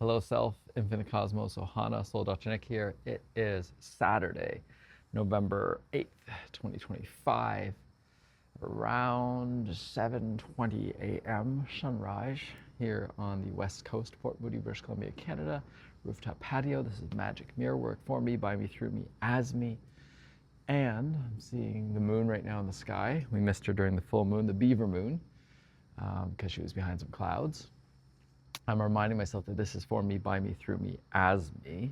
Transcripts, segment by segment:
Hello, Self, Infinite Cosmos, Ohana, Soul Dr. Nick here. It is Saturday, November 8th, 2025, around 7:20 a.m. sunrise here on the west coast, Port Moody, British Columbia, Canada. Rooftop patio. This is magic mirror work for me, by me, through me, as me. And I'm seeing the moon right now in the sky. We missed her during the full moon, the beaver moon, because she was behind some clouds. I'm reminding myself that this is for me, by me, through me, as me,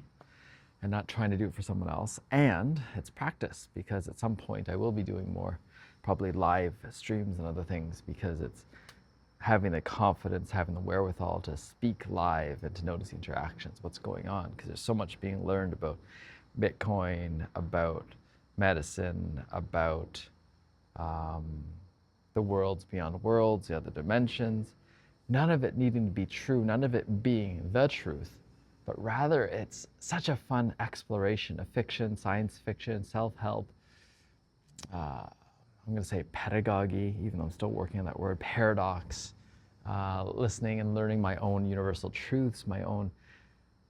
and not trying to do it for someone else. And it's practice, because at some point I will be doing more, probably live streams and other things, because it's having the confidence, having the wherewithal to speak live and to notice the interactions, what's going on, because there's so much being learned about Bitcoin, about medicine, about the worlds beyond worlds, the other dimensions. None of it needing to be true, none of it being the truth, but rather it's such a fun exploration of fiction, science fiction, self-help, I'm going to say pedagogy, even though I'm still working on that word, paradox, listening and learning my own universal truths, my own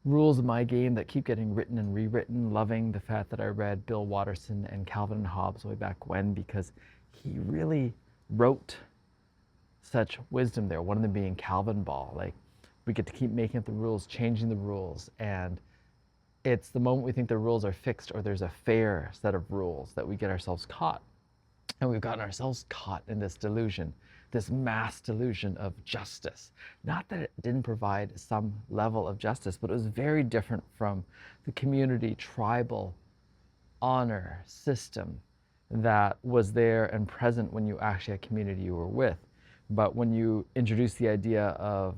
rules of my game that keep getting written and rewritten, loving the fact that I read Bill Watterson and Calvin and Hobbes way back when, because he really wrote such wisdom there, one of them being Calvin Ball. Like, we get to keep making up the rules, changing the rules, and it's the moment we think the rules are fixed or there's a fair set of rules that we get ourselves caught. And we've gotten ourselves caught in this delusion, this mass delusion of justice. Not that it didn't provide some level of justice, but it was very different from the community, tribal honor system that was there and present when you actually had community you were with. But when you introduce the idea of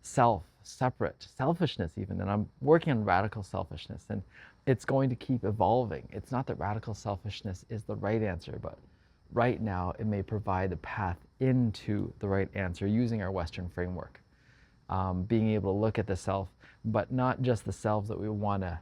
self, separate, selfishness even, and I'm working on radical selfishness, and it's going to keep evolving. It's not that radical selfishness is the right answer, but right now it may provide a path into the right answer using our Western framework. Being able to look at the self, but not just the selves that we want to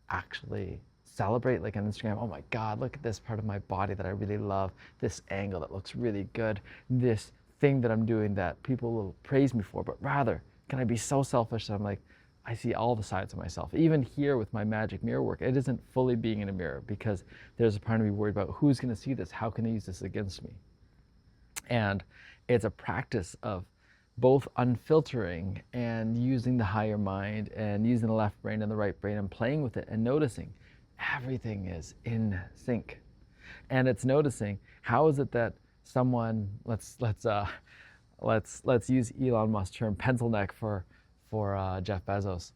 actually celebrate, like on Instagram. Oh my God, look at this part of my body that I really love, this angle that looks really good, this thing that I'm doing that people will praise me for. But rather, can I be so selfish that I'm like, I see all the sides of myself. Even here with my magic mirror work, it isn't fully being in a mirror, because there's a part of me worried about who's going to see this, how can they use this against me. And it's a practice of both unfiltering and using the higher mind and using the left brain and the right brain and playing with it and noticing everything is in sync. And it's noticing, how is it that someone, let's use Elon Musk's term, pencil neck for Jeff Bezos,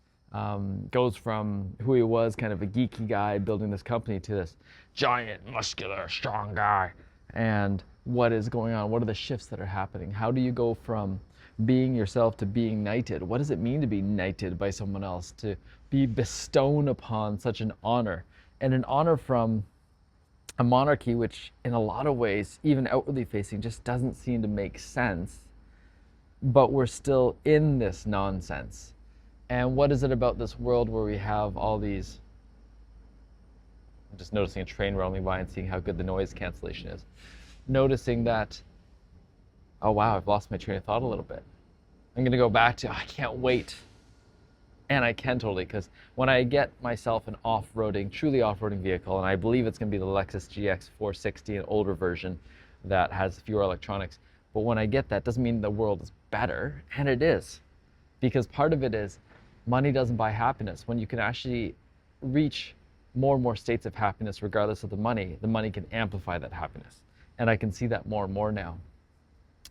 goes from who he was, kind of a geeky guy building this company, to this giant, muscular, strong guy. And what is going on? What are the shifts that are happening? How do you go from being yourself to being knighted? What does it mean to be knighted by someone else, to be bestowed upon such an honor? And an honor from a monarchy, which in a lot of ways, even outwardly facing, just doesn't seem to make sense, but we're still in this nonsense. And what is it about this world where we have all these, I'm just noticing a train rolling by and seeing how good the noise cancellation is, noticing that, oh wow, I've lost my train of thought a little bit. I'm going to go back to, I can't wait. And I can totally, because when I get myself an off-roading, truly off-roading vehicle, and I believe it's going to be the Lexus GX 460, an older version that has fewer electronics, but when I get that, doesn't mean the world is better, and it is. Because part of it is, money doesn't buy happiness. When you can actually reach more and more states of happiness regardless of the money can amplify that happiness. And I can see that more and more now.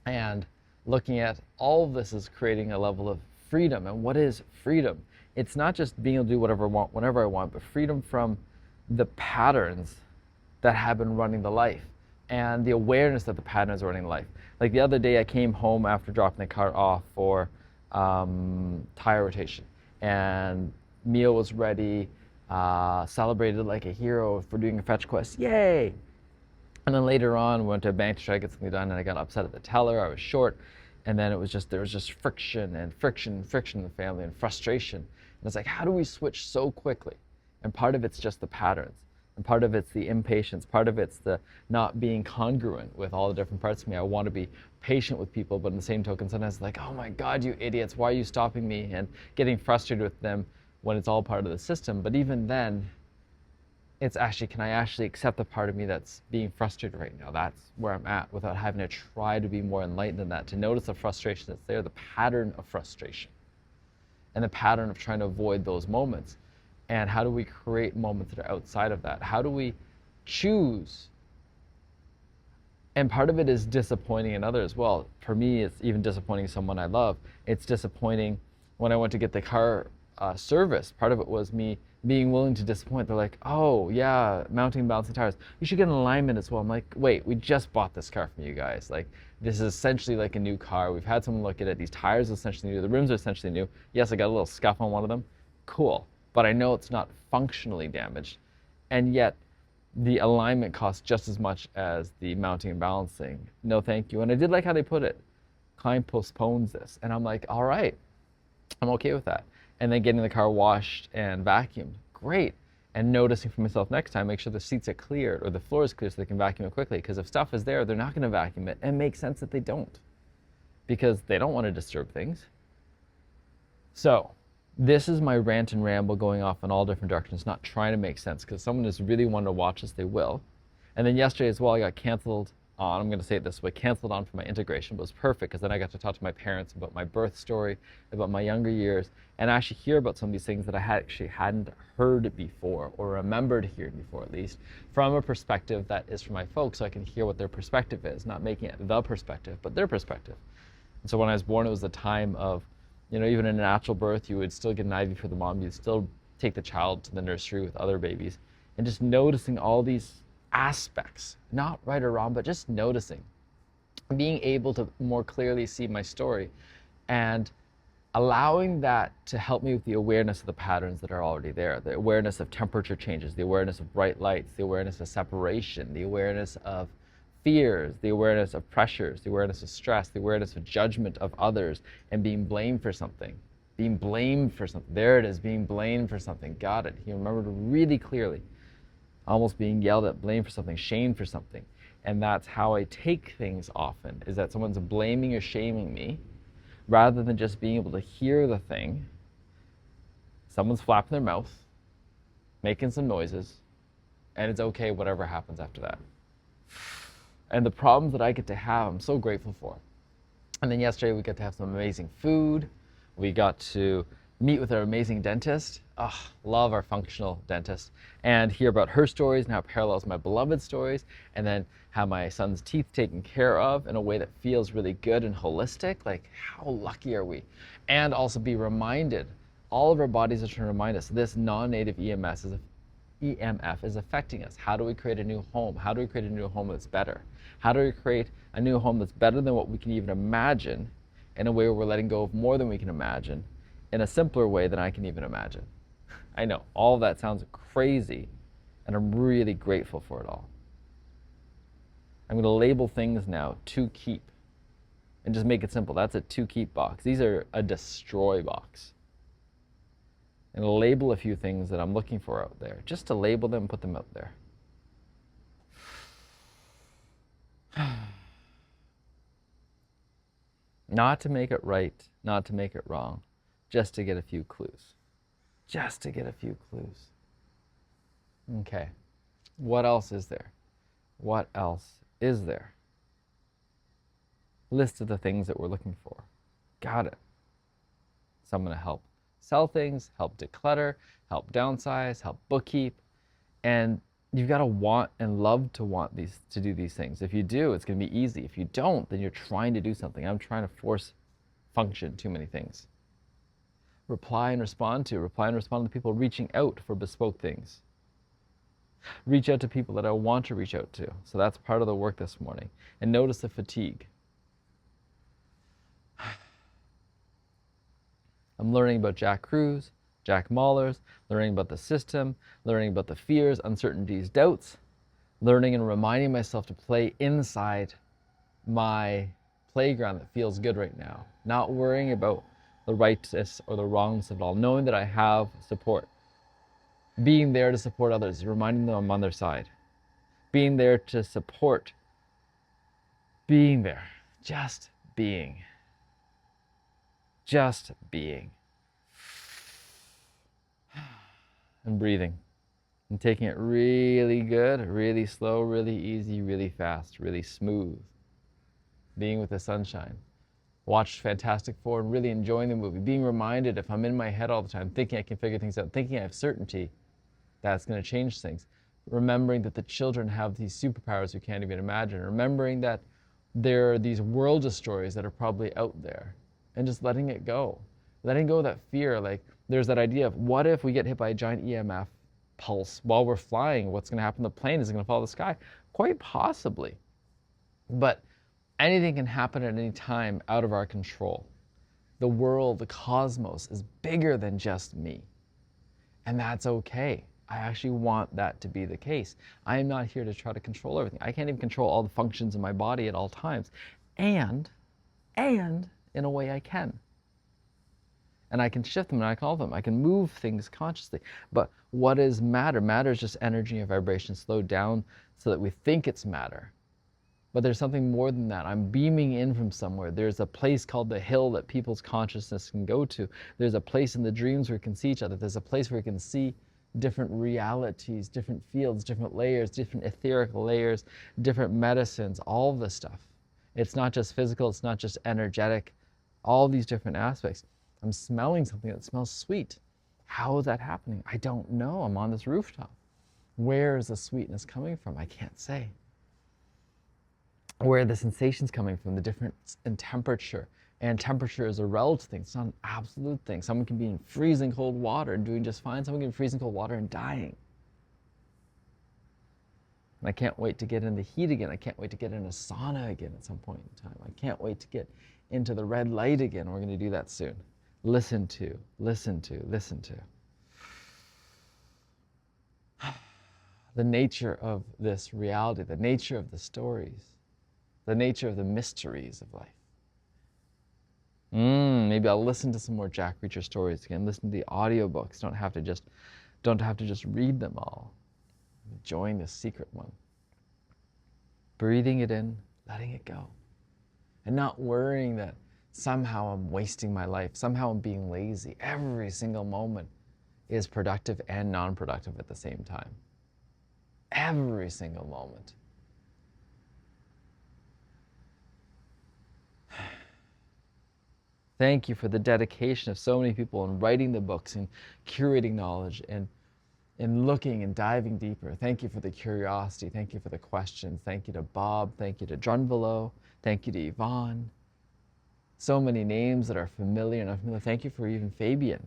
And looking at all of this is creating a level of freedom. And what is freedom? It's not just being able to do whatever I want, whenever I want, but freedom from the patterns that have been running the life, and the awareness that the patterns are running life. Like the other day, I came home after dropping the car off for tire rotation, and meal was ready, celebrated like a hero for doing a fetch quest, yay! And then later on, went to a bank to try to get something done, and I got upset at the teller. I was short, and then there was just friction in the family, and frustration. And it's like, how do we switch so quickly? And part of it's just the patterns, and part of it's the impatience, part of it's the not being congruent with all the different parts of me. I want to be patient with people, but in the same token, sometimes like, oh my God, you idiots, why are you stopping me? And getting frustrated with them when it's all part of the system. But even then, it's actually, can I actually accept the part of me that's being frustrated right now? That's where I'm at, without having to try to be more enlightened than that, to notice the frustration that's there, the pattern of frustration, and the pattern of trying to avoid those moments. And how do we create moments that are outside of that? How do we choose? And part of it is disappointing another as well. For me, it's even disappointing someone I love. It's disappointing when I went to get the car serviced. Part of it was me being willing to disappoint. They're like, oh yeah, mounting and balancing tires, you should get an alignment as well. I'm like, wait, we just bought this car from you guys. Like, this is essentially like a new car. We've had someone look at it. These tires are essentially new. The rims are essentially new. Yes, I got a little scuff on one of them. Cool. But I know it's not functionally damaged. And yet the alignment costs just as much as the mounting and balancing. No, thank you. And I did like how they put it. Client postpones this. And I'm like, all right, I'm okay with that. And then getting the car washed and vacuumed, great. And noticing for myself next time, make sure the seats are cleared or the floor is clear so they can vacuum it quickly. Because if stuff is there, they're not going to vacuum it. And it makes sense that they don't, because they don't want to disturb things. So this is my rant and ramble going off in all different directions, not trying to make sense, because someone has really wanted to watch this, they will. And then yesterday as well, I got canceled on, I'm going to say it this way, canceled on for my integration, but it was perfect because then I got to talk to my parents about my birth story, about my younger years, and actually hear about some of these things that I actually hadn't heard before, or remembered hearing before at least, from a perspective that is from my folks, so I can hear what their perspective is, not making it the perspective, but their perspective. And so when I was born, it was the time of, even in a natural birth, you would still get an IV for the mom, you'd still take the child to the nursery with other babies, and just noticing all these aspects, not right or wrong, but just noticing, being able to more clearly see my story, and allowing that to help me with the awareness of the patterns that are already there, the awareness of temperature changes, the awareness of bright lights, the awareness of separation, the awareness of fears, the awareness of pressures, the awareness of stress, the awareness of judgment of others, and being blamed for something. Being blamed for something. There it is, being blamed for something. Got it. He remembered really clearly. Almost being yelled at, blamed for something, shamed for something. And that's how I take things often, is that someone's blaming or shaming me, rather than just being able to hear the thing. Someone's flapping their mouth, making some noises, and it's okay, whatever happens after that. And the problems that I get to have, I'm so grateful for. And then yesterday we got to have some amazing food. We got to meet with our amazing dentist. Oh, love our functional dentist. And hear about her stories and how it parallels my beloved stories. And then have my son's teeth taken care of in a way that feels really good and holistic. Like, how lucky are we? And also be reminded, all of our bodies are trying to remind us, this non-native EMF is affecting us. How do we create a new home? How do we create a new home that's better? How do we create a new home that's better than what we can even imagine, in a way where we're letting go of more than we can imagine, in a simpler way than I can even imagine? I know, all of that sounds crazy, and I'm really grateful for it all. I'm going to label things now to keep, and just make it simple. That's a to keep box. These are a destroy box. And label a few things that I'm looking for out there, just to label them, put them out there. Not to make it right, not to make it wrong, just to get a few clues. Just to get a few clues. Okay, what else is there? What else is there? List of the things that we're looking for. Got it. So I'm going to help sell things, help declutter, help downsize, help bookkeep. And you've got to want and love to want to do these things. If you do, it's going to be easy. If you don't, then you're trying to do something. I'm trying to force function too many things. Reply and respond to the people reaching out for bespoke things. Reach out to people that I want to reach out to. So that's part of the work this morning. And notice the fatigue. I'm learning about Jack Kruse, Jack Mallers, learning about the system, learning about the fears, uncertainties, doubts, learning and reminding myself to play inside my playground that feels good right now, not worrying about the rightness or the wrongness of it all, knowing that I have support, being there to support others, reminding them I'm on their side, being there to support, being there Just being. Just being. And breathing. And taking it really good, really slow, really easy, really fast, really smooth. Being with the sunshine. Watched Fantastic Four and really enjoying the movie. Being reminded, if I'm in my head all the time, thinking I can figure things out, thinking I have certainty, that's going to change things. Remembering that the children have these superpowers we can't even imagine. Remembering that there are these world destroyers that are probably out there. And just letting it go. Letting go of that fear. Like, there's that idea of, what if we get hit by a giant EMF pulse while we're flying? What's going to happen? The plane is going to fall out of the sky. Quite possibly. But anything can happen at any time out of our control. The world, the cosmos, is bigger than just me. And that's okay. I actually want that to be the case. I am not here to try to control everything. I can't even control all the functions in my body at all times. And in a way I can. And I can shift them and I call them. I can move things consciously. But what is matter? Matter is just energy and vibration slowed down so that we think it's matter. But there's something more than that. I'm beaming in from somewhere. There's a place called the hill that people's consciousness can go to. There's a place in the dreams where we can see each other. There's a place where we can see different realities, different fields, different layers, different etheric layers, different medicines, all this stuff. It's not just physical, it's not just energetic, all these different aspects. I'm smelling something that smells sweet. How is that happening? I don't know. I'm on this rooftop. Where is the sweetness coming from? I can't say. Where are the sensations coming from, the difference in temperature. And temperature is a relative thing. It's not an absolute thing. Someone can be in freezing cold water and doing just fine. Someone can be in freezing cold water and dying. And I can't wait to get in the heat again. I can't wait to get in a sauna again at some point in time. I can't wait to get into the red light again. We're going to do that soon. Listen to, listen to, listen to. The nature of this reality, the nature of the stories, the nature of the mysteries of life. Maybe I'll listen to some more Jack Reacher stories again. Listen to the audiobooks. Don't have to just read them all. Enjoying the secret one. Breathing it in, letting it go. And not worrying that somehow I'm wasting my life. Somehow I'm being lazy. Every single moment is productive and non-productive at the same time. Every single moment. Thank you for the dedication of so many people in writing the books and curating knowledge and looking and diving deeper. Thank you for the curiosity. Thank you for the questions. Thank you to Bob. Thank you to Drunvalo. Thank you to Yvonne. So many names that are familiar and unfamiliar. Thank you for even Fabian.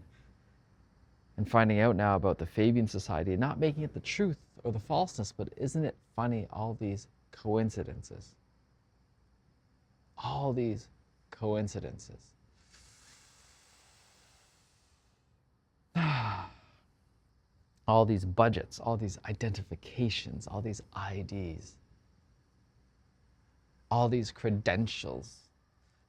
And finding out now about the Fabian Society and not making it the truth or the falseness, but isn't it funny, all these coincidences? All these coincidences. All these budgets, all these identifications, all these IDs, all these credentials,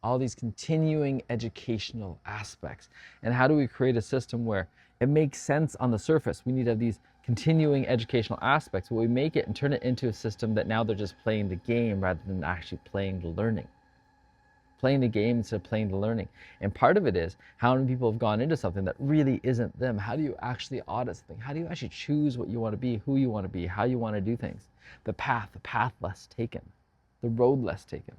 all these continuing educational aspects. And how do we create a system where it makes sense on the surface? We need to have these continuing educational aspects, but we make it and turn it into a system that now they're just playing the game rather than actually playing the learning. Playing the game instead of playing the learning. And part of it is how many people have gone into something that really isn't them. How do you actually audit something? How do you actually choose what you want to be, who you want to be, how you want to do things? The path less taken, the road less taken.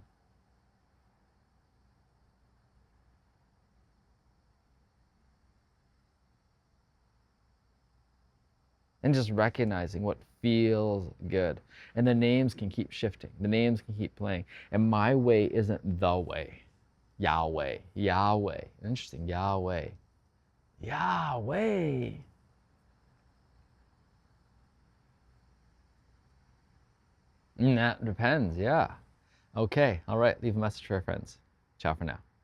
And just recognizing what feels good. And the names can keep shifting. The names can keep playing. And my way isn't the way. Yahweh. Yahweh. Interesting. Yahweh. Yahweh. That depends. Yeah. Okay. All right. Leave a message for our friends. Ciao for now.